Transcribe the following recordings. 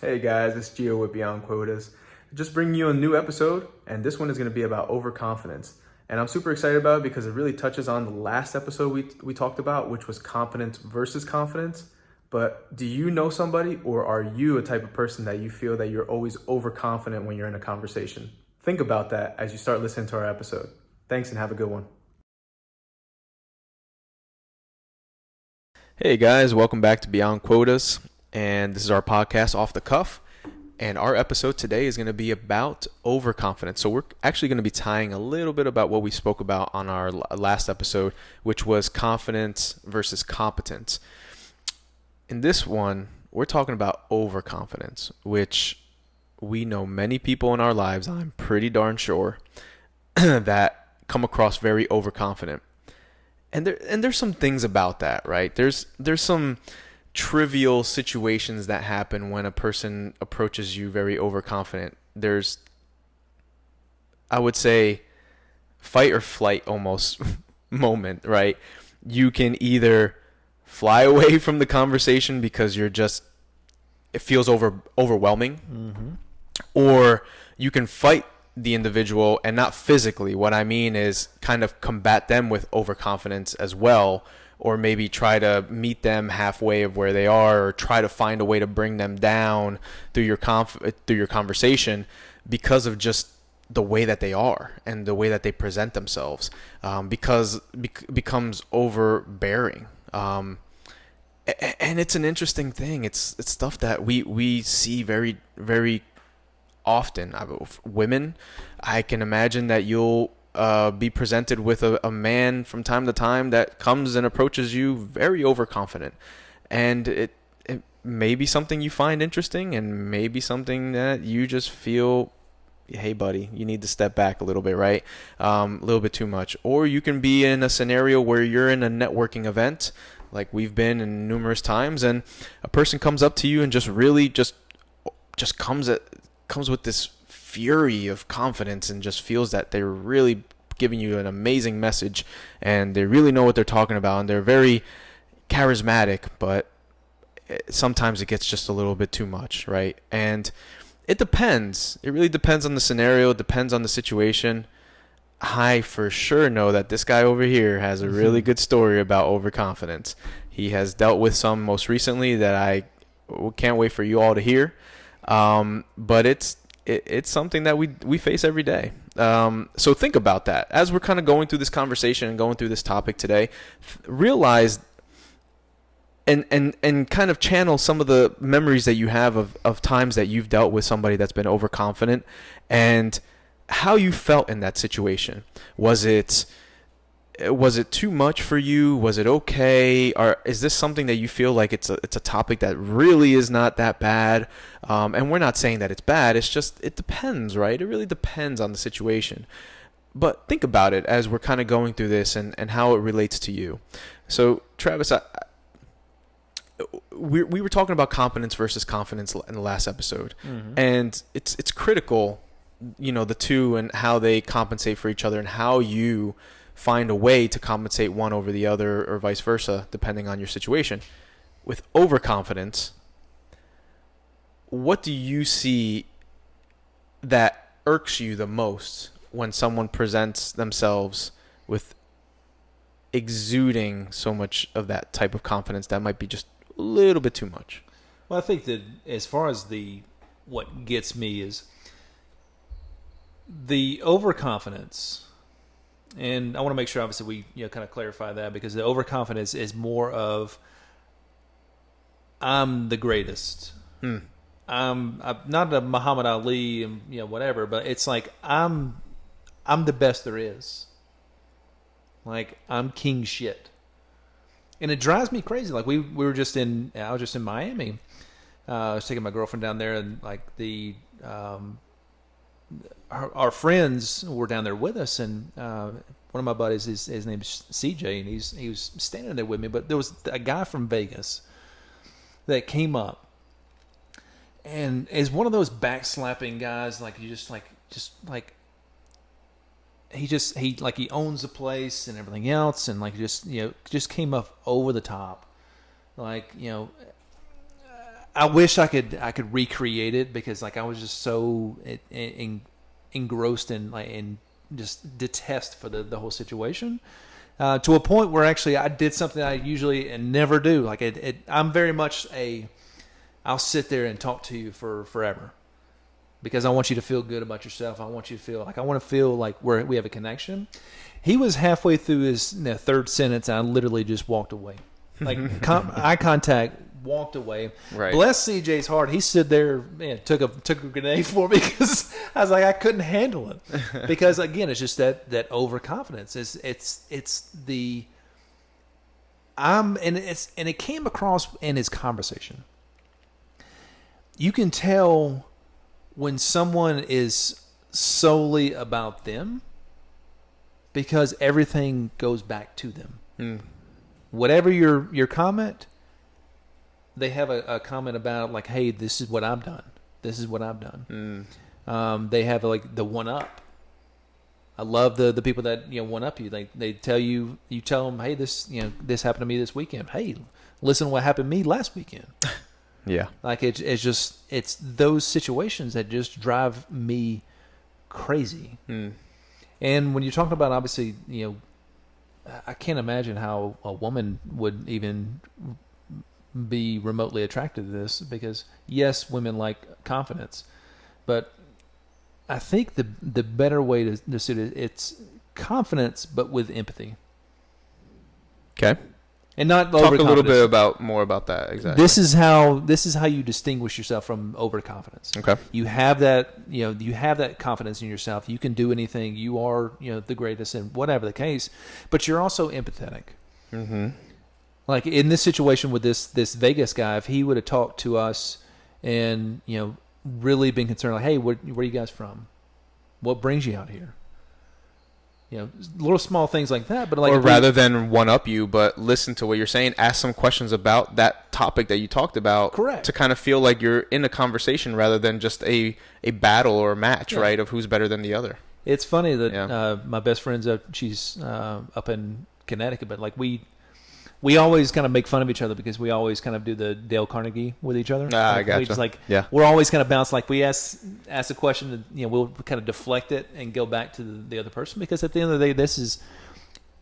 Hey guys, it's Gio with Beyond Quotas. Just bringing you a new episode, and this one is going to be about overconfidence. And I'm super excited about it because it really touches on the last episode we talked about, which was competence versus confidence. But do you know somebody, or are you a type of person that you feel that you're always overconfident when you're in a conversation? Think about that as you start listening to our episode. Thanks and have a good one. Hey guys, welcome back to Beyond Quotas. And this is our podcast Off the Cuff. And our episode today is going to be about overconfidence. So we're actually going to be tying a little bit about what we spoke about on our last episode, which was confidence versus competence. In this one, we're talking about overconfidence, which we know many people in our lives, I'm pretty darn sure, that come across very overconfident. And there's some things about that, right? There's some trivial situations that happen when a person approaches you very overconfident. There's, I would say, fight or flight almost moment, right? You can either fly away from the conversation because it feels overwhelming, or you can fight the individual, and not physically. What I mean is kind of combat them with overconfidence as well, or maybe try to meet them halfway of where they are, or try to find a way to bring them down through your conversation because of just the way that they are and the way that they present themselves, because becomes overbearing. And it's an interesting thing. It's stuff that we see very, very often. Women, I can imagine that you'll be presented with a man from time to time that comes and approaches you very overconfident, and it may be something you find interesting, and maybe something that you just feel, hey buddy, you need to step back a little bit, right? A little bit too much. Or you can be in a scenario where you're in a networking event like we've been in numerous times, and a person comes up to you and just really just comes with this fury of confidence and just feels that they're really giving you an amazing message and they really know what they're talking about and they're very charismatic, but sometimes it gets just a little bit too much, right? And it depends. It really depends on the scenario. It depends on the situation. I for sure know that this guy over here has a really good story about overconfidence. He has dealt with some most recently that I can't wait for you all to hear. But it's something that we face every day. So think about that as we're kind of going through this conversation and going through this topic today. Realize and kind of channel some of the memories that you have of times that you've dealt with somebody that's been overconfident and how you felt in that situation. Was it too much for you? Was it okay? Or is this something that you feel like it's a topic that really is not that bad? And we're not saying that it's bad. It's just, it depends, right? It really depends on the situation. But think about it as we're kind of going through this and how it relates to you. So, Travis, we were talking about competence versus confidence in the last episode. And it's critical, the two and how they compensate for each other and how you find a way to compensate one over the other or vice versa, depending on your situation. With overconfidence, what do you see that irks you the most when someone presents themselves with exuding so much of that type of confidence that might be just a little bit too much? Well, I think that as far as what gets me is the overconfidence. And I want to make sure, obviously, we kind of clarify that, because the overconfidence is more of I'm the greatest. I'm not a Muhammad Ali and whatever, but it's like I'm the best there is. Like I'm king shit, and it drives me crazy. Like I was just in Miami. I was taking my girlfriend down there, and like our friends were down there with us, and one of my buddies, his name's CJ, and he was standing there with me. But there was a guy from Vegas that came up, and is one of those backslapping guys. Like he owns the place and everything else, and like just came up over the top, like I wish I could recreate it, because like I was just so engrossed in just detest for the whole situation, to a point where actually I did something I usually never do. Like I'm very much I'll sit there and talk to you for forever, because I want you to feel good about yourself. I want you to feel like we have a connection. He was halfway through his third sentence, and I literally just walked away. Like eye contact, walked away. Right. Bless CJ's heart. He stood there, took a grenade for me, because I was like, I couldn't handle it. Because again, it's just that overconfidence. And it came across in his conversation. You can tell when someone is solely about them, because everything goes back to them. Whatever your comment, they have a comment about like, hey, this is what I've done. This is what I've done. They have like the one up. I love the people that one up you. They tell you tell them, hey, this happened to me this weekend. Hey, listen to what happened to me last weekend. Yeah. Like it's those situations that just drive me crazy. And when you're talking about, obviously, I can't imagine how a woman would even be remotely attracted to this, because yes, women like confidence, but I think the better way to suit it's confidence, but with empathy. Okay. And not talk a little bit more about that. Exactly. This is how you distinguish yourself from overconfidence. Okay. You have that, you have that confidence in yourself. You can do anything. You are, the greatest, and whatever the case. But you're also empathetic. Mm-hmm. Like in this situation with this Vegas guy, if he would have talked to us and really been concerned, like, hey, where are you guys from? What brings you out here? Little small things like that. But like, or rather than one up you, but listen to what you're saying, ask some questions about that topic that you talked about. Correct. To kind of feel like you're in a conversation rather than just a battle or a match, right? Of who's better than the other. It's funny that my best friend's she's up in Connecticut, but like we always kind of make fun of each other, because we always kind of do the Dale Carnegie with each other. I gotcha. We're always kind of bounce. Like we ask a question, and, we'll kind of deflect it and go back to the other person, because at the end of the day,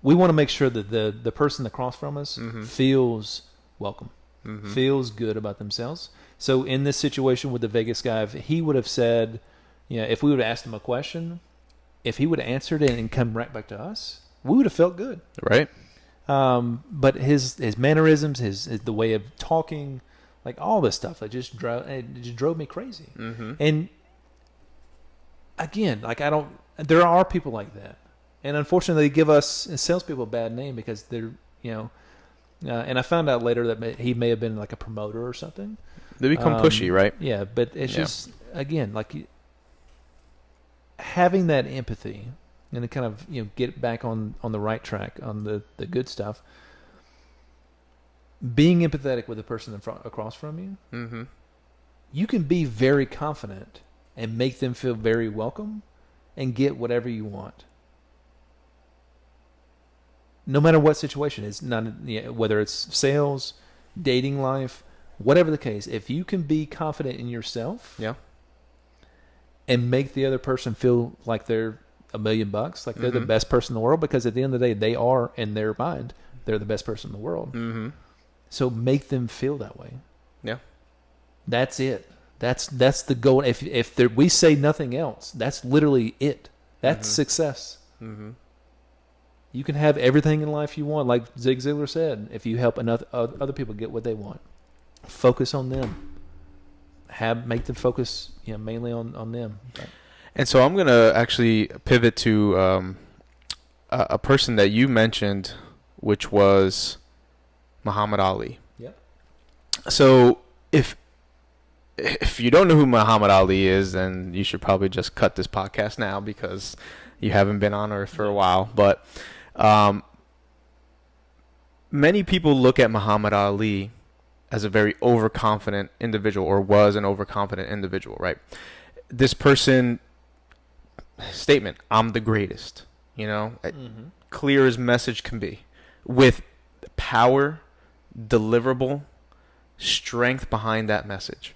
we want to make sure that the person across from us feels welcome, feels good about themselves. So in this situation with the Vegas guy, if he would have said, if we would have asked him a question, if he would have answered it and come right back to us, we would have felt good. Right. But his mannerisms, the way of talking, like all this stuff, it just drove me crazy. And again, like there are people like that, and unfortunately, they give us salespeople a bad name, because they're and I found out later that he may have been like a promoter or something. They become pushy, right? Yeah, but it's just, again, like having that empathy. And to kind of get back on the right track, on the good stuff. Being empathetic with the person across from you, you can be very confident and make them feel very welcome, and get whatever you want. No matter what situation, it's not whether it's sales, dating life, whatever the case. If you can be confident in yourself, and make the other person feel like they're $1 million, like they're the best person in the world, because at the end of the day, they are, in their mind, they're the best person in the world. So make them feel that way. Yeah, that's it. That's the goal. If we say nothing else, that's literally it. That's success. You can have everything in life you want, like Zig Ziglar said. If you help other people get what they want, focus on them. Make them focus, mainly on them. But, and so I'm going to actually pivot to a person that you mentioned, which was Muhammad Ali. Yep. So if you don't know who Muhammad Ali is, then you should probably just cut this podcast now, because you haven't been on Earth for a while. But many people look at Muhammad Ali as a very overconfident individual, or was an overconfident individual, right? This person... statement, I'm the greatest, clear as message can be, with power, deliverable, strength behind that message.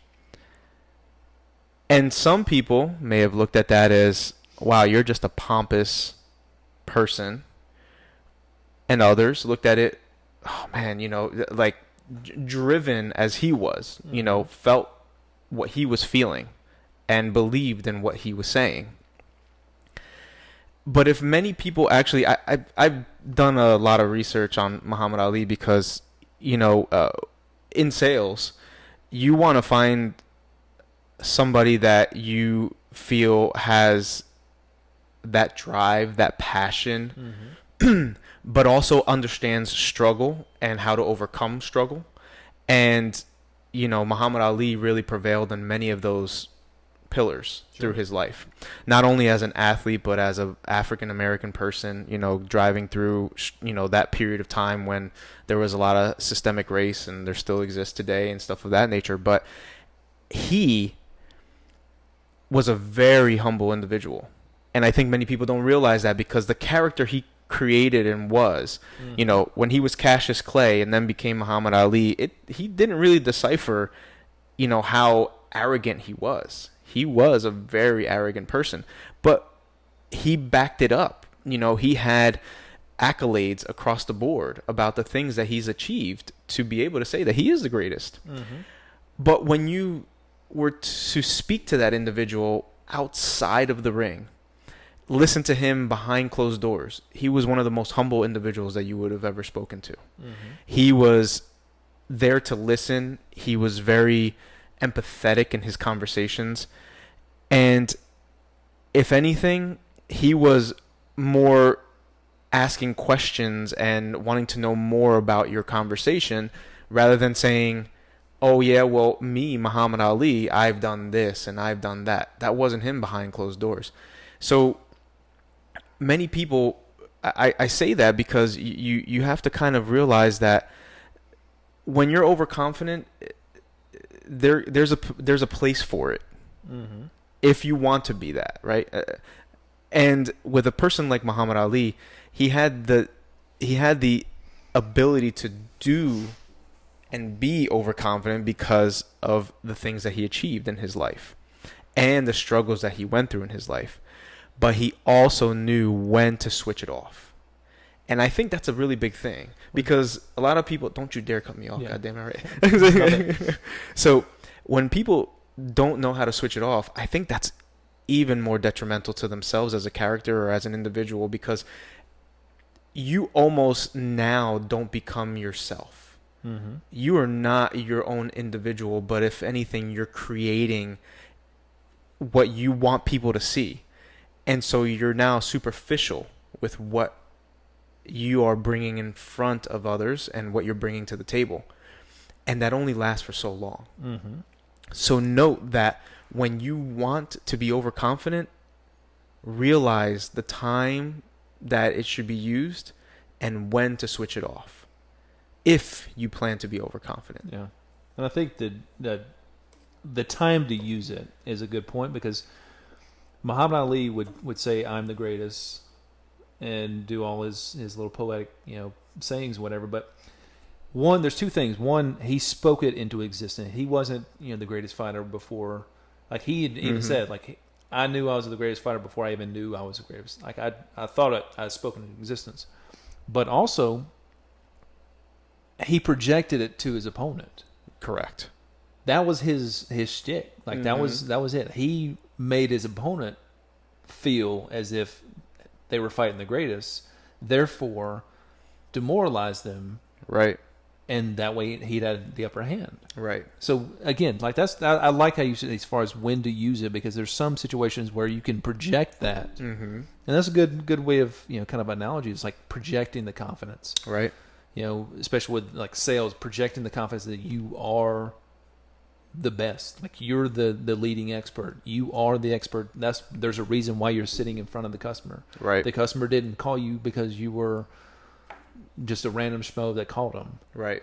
And some people may have looked at that as, wow, you're just a pompous person. And others looked at it, oh man, like driven as he was, felt what he was feeling and believed in what he was saying. But if many people actually, I've done a lot of research on Muhammad Ali because, in sales, you want to find somebody that you feel has that drive, that passion, but also understands struggle and how to overcome struggle. And, Muhammad Ali really prevailed in many of those pillars through his life, not only as an athlete, but as a African American person, driving through, that period of time when there was a lot of systemic race, and there still exists today and stuff of that nature. But he was a very humble individual. And I think many people don't realize that because the character he created and was, when he was Cassius Clay and then became Muhammad Ali, he didn't really decipher, how arrogant he was. He was a very arrogant person, but he backed it up. He had accolades across the board about the things that he's achieved to be able to say that he is the greatest. But when you were to speak to that individual outside of the ring, listen to him behind closed doors, he was one of the most humble individuals that you would have ever spoken to. He was there to listen. He was very empathetic in his conversations. And if anything, he was more asking questions and wanting to know more about your conversation rather than saying, oh yeah, well, me, Muhammad Ali, I've done this and I've done that. That wasn't him behind closed doors. So many people, I say that because you have to kind of realize that when you're overconfident, there's a place for it if you want to be that, right? And with a person like Muhammad Ali, he had the ability to do and be overconfident because of the things that he achieved in his life and the struggles that he went through in his life. But he also knew when to switch it off. And I think that's a really big thing because a lot of people, don't you dare cut me off, goddamn it, right? So when people don't know how to switch it off, I think that's even more detrimental to themselves as a character or as an individual because you almost now don't become yourself. You are not your own individual, but if anything, you're creating what you want people to see. And so you're now superficial with what you are bringing in front of others and what you're bringing to the table. And that only lasts for so long. So note that when you want to be overconfident, realize the time that it should be used and when to switch it off if you plan to be overconfident. Yeah. And I think that the time to use it is a good point because Muhammad Ali would say, I'm the greatest, and do all his little poetic, sayings, whatever. But one, there's two things. One, he spoke it into existence. He wasn't, the greatest fighter before. Like he had even said, like, I knew I was the greatest fighter before I even knew I was the greatest. Like I thought I had spoken into existence. But also, he projected it to his opponent. Correct. That was his shtick. Like that was it. He made his opponent feel as if they were fighting the greatest, therefore demoralized them. Right. And that way he'd had the upper hand. Right. So again, like I like how you said as far as when to use it because there's some situations where you can project that, and that's a good way of kind of analogy. It's like projecting the confidence. Right. Especially with like sales, projecting the confidence that you are the best. Like you're the leading expert. You are the expert. There's a reason why you're sitting in front of the customer. Right. The customer didn't call you because you were just a random schmo that called them. Right.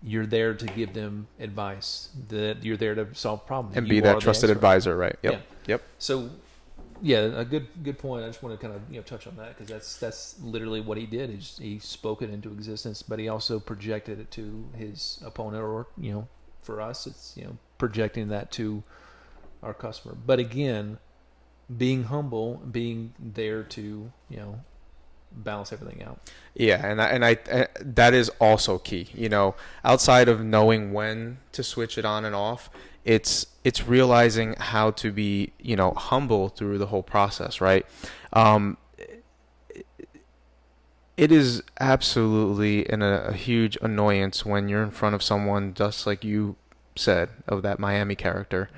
You're there to give them advice. That you're there to solve problems and be that trusted advisor. Right. Yep. Yeah. Yep. So, yeah, a good point. I just want to kind of touch on that because that's literally what he did. He spoke it into existence, but he also projected it to his opponent or for us, it's projecting that to our customer. But again, being humble, being there to balance everything out. Yeah, and I that is also key. Outside of knowing when to switch it on and off, it's realizing how to be humble through the whole process, right? It is absolutely a huge annoyance when you're in front of someone, just like you said, of that Miami character,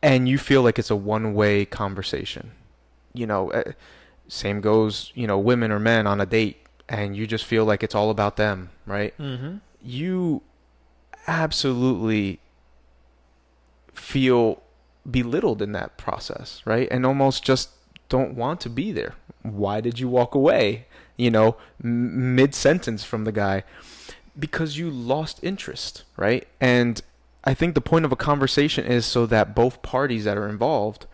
and you feel like it's a one-way conversation. Same goes, women or men on a date, and you just feel like it's all about them, right? Mm-hmm. You absolutely feel belittled in that process, right? And almost just don't want to be there. Why did you walk away, mid-sentence from the guy? Because you lost interest, right? And I think the point of a conversation is so that both parties that are involved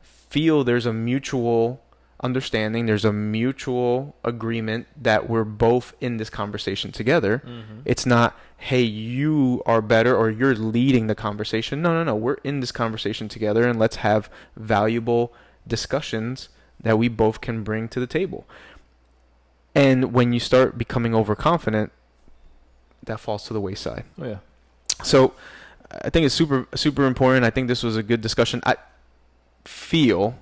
feel there's a mutual understanding, there's a mutual agreement that we're both in this conversation together. Mm-hmm. It's not, hey, you are better or you're leading the conversation. No. We're in this conversation together, and let's have valuable discussions that we both can bring to the table. And when you start becoming overconfident, that falls to the wayside. Oh, yeah. So I think it's super, super important. I think this was a good discussion. I feel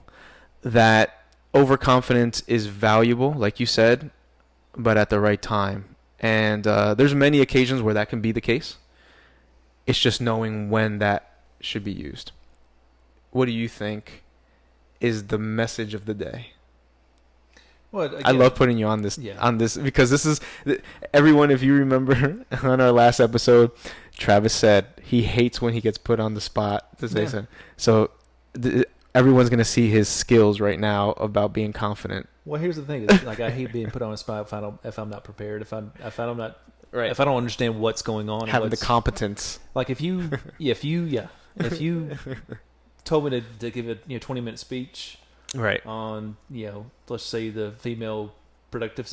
that overconfidence is valuable, like you said, but at the right time. And there's many occasions where that can be the case. It's just knowing when that should be used. What do you think is the message of the day? Well, again, I love putting you on this, because this is everyone. If you remember on our last episode, Travis said he hates when he gets put on the spot to say something. So everyone's gonna see his skills right now about being confident. Well, here's the thing: is, I hate being put on the spot if I'm not prepared, if I'm not right, if I don't understand what's going on, having the competence. Like if you told me to give a 20-minute speech, right, on let's say the female reproductive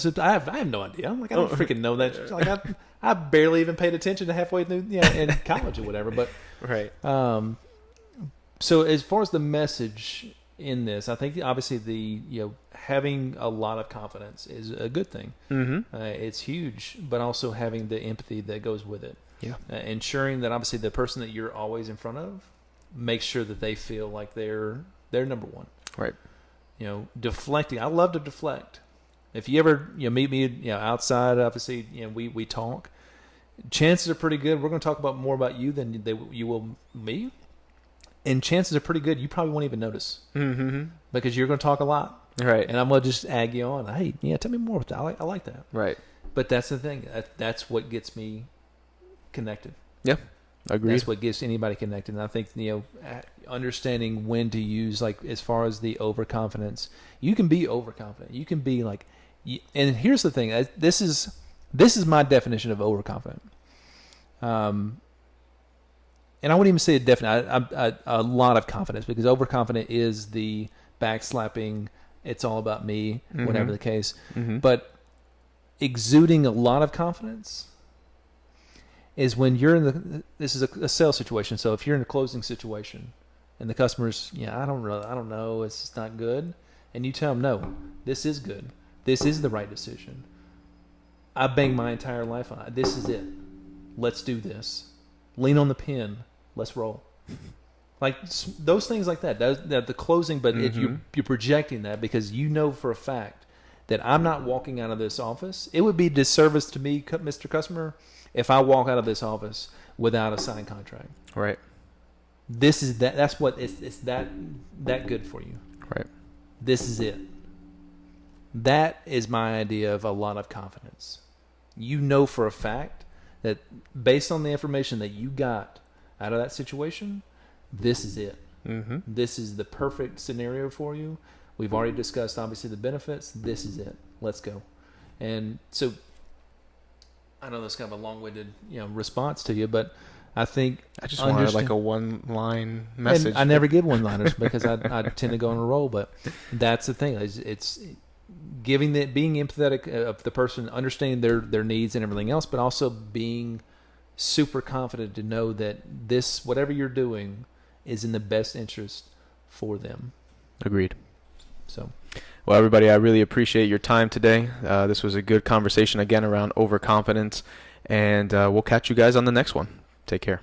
system, I have no idea. I'm like, I don't freaking know that. Like I barely even paid attention to halfway through in college or whatever. But right. So as far as the message in this, I think obviously the having a lot of confidence is a good thing. Mm-hmm. It's huge, but also having the empathy that goes with it. Yeah. Ensuring that obviously the person that you're always in front of, make sure that they feel like they're number one. Right. Deflecting. I love to deflect. If you ever meet me outside, obviously we talk. Chances are pretty good we're going to talk about more about you than you will me. And chances are pretty good you probably won't even notice, because you're going to talk a lot, right? And I'm going to just egg you on. Hey, tell me more. I like that, right? But that's the thing. That's what gets me connected. Yeah, agreed. That's what gets anybody connected. And I think understanding when to use, like as far as the overconfidence, you can be overconfident. You can be like, and here's the thing. This is my definition of overconfident. And I wouldn't even say a definite, a lot of confidence, because overconfident is the backslapping, it's all about me, whatever the case. Mm-hmm. But exuding a lot of confidence is when you're this is a sales situation. So if you're in a closing situation and the customer's, I don't know, it's just not good. And you tell them, no, this is good. This is the right decision. I banged my entire life on it. This is it. Let's do this. Lean on the pin. Let's roll. Like those things like that. The closing, but you're projecting that because you know for a fact that I'm not walking out of this office. It would be disservice to me, Mr. Customer, if I walk out of this office without a signed contract. Right. This is that. That's what it's that good for you. Right. This is it. That is my idea of a lot of confidence. You know for a fact that based on the information that you got out of that situation, this is it. Mm-hmm. This is the perfect scenario for you. We've already discussed, obviously, the benefits. This is it. Let's go. And so I know that's kind of a long-winded response to you, but I think I just wanted like a one-line message. And I never give one-liners because I tend to go on a roll, but that's the thing. It's being empathetic of the person, understanding their needs and everything else, but also being super confident to know that this, whatever you're doing, is in the best interest for them. Agreed. So, well, everybody, I really appreciate your time today. This was a good conversation again around overconfidence, and we'll catch you guys on the next one. Take care.